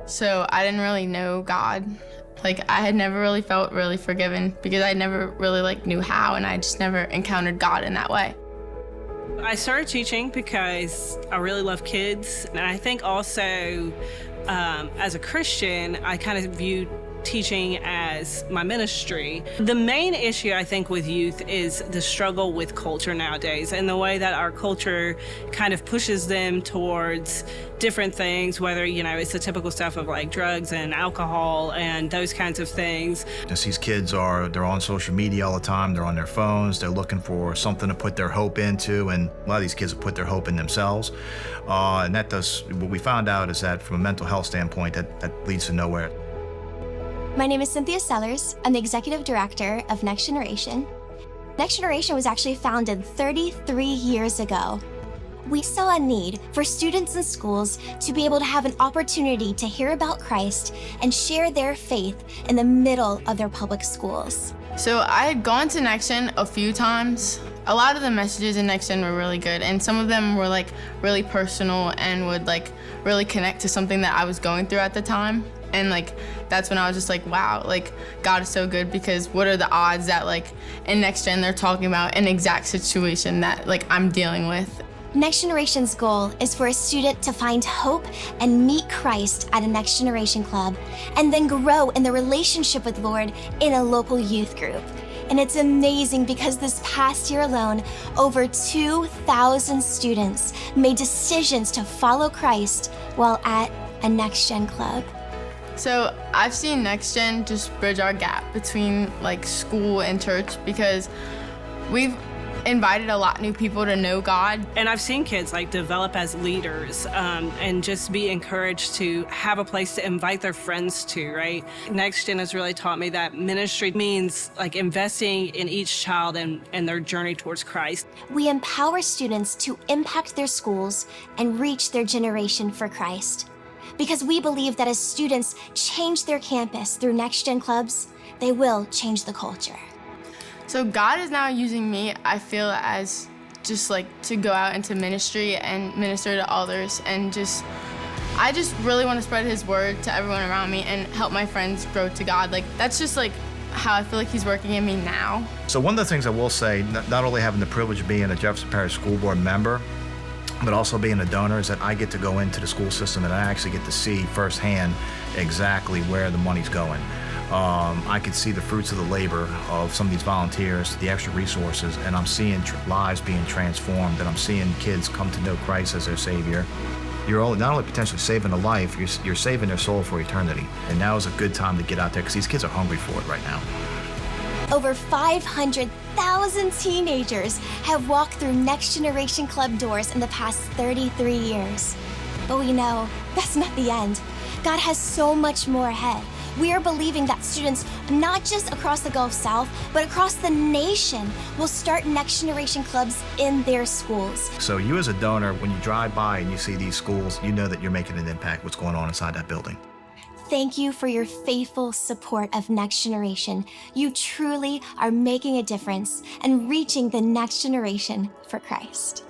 So I didn't really know God. Like, I had never really felt really forgiven because I never really knew how, and I just never encountered God in that way. I started teaching because I really love kids, and I think also as a Christian, I kind of viewed teaching as my ministry. The main issue I think with youth is the struggle with culture nowadays and the way that our culture kind of pushes them towards different things, whether, it's the typical stuff of drugs and alcohol and those kinds of things. As these kids they're on social media all the time, they're on their phones, they're looking for something to put their hope into, and a lot of these kids have put their hope in themselves. And what we found out is that from a mental health standpoint, that leads to nowhere. My name is Cynthia Sellers. I'm the Executive Director of Next Generation. Next Generation was actually founded 33 years ago. We saw a need for students in schools to be able to have an opportunity to hear about Christ and share their faith in the middle of their public schools. So I had gone to Next Gen a few times. A lot of the messages in Next Gen were really good, and some of them were really personal and would really connect to something that I was going through at the time. And that's when I was just wow, God is so good, because what are the odds that in Next Gen they're talking about an exact situation that I'm dealing with. Next Generation's goal is for a student to find hope and meet Christ at a Next Generation club, and then grow in the relationship with Lord in a local youth group. And it's amazing because this past year alone, over 2,000 students made decisions to follow Christ while at a Next Gen club. So I've seen Next Gen just bridge our gap between school and church, because we've invited a lot of new people to know God. And I've seen kids develop as leaders and just be encouraged to have a place to invite their friends to, right? Next Gen has really taught me that ministry means investing in each child and their journey towards Christ. We empower students to impact their schools and reach their generation for Christ. Because we believe that as students change their campus through Next Gen clubs, they will change the culture. So God is now using me, I feel, as just to go out into ministry and minister to others, and I just really want to spread His word to everyone around me and help my friends grow to God. That's just how I feel He's working in me now. So one of the things I will say, not only having the privilege of being a Jefferson Parish School Board member, but also being a donor, is that I get to go into the school system and I actually get to see firsthand exactly where the money's going. I could see the fruits of the labor of some of these volunteers, the extra resources, and I'm seeing lives being transformed, and I'm seeing kids come to know Christ as their Savior. You're not only potentially saving a life, you're saving their soul for eternity. And now is a good time to get out there, because these kids are hungry for it right now. Over 500,000 teenagers have walked through Next Generation Club doors in the past 33 years. But we know that's not the end. God has so much more ahead. We are believing that students, not just across the Gulf South, but across the nation, will start Next Generation clubs in their schools. So you as a donor, when you drive by and you see these schools, you know that you're making an impact, what's going on inside that building. Thank you for your faithful support of Next Generation. You truly are making a difference and reaching the next generation for Christ.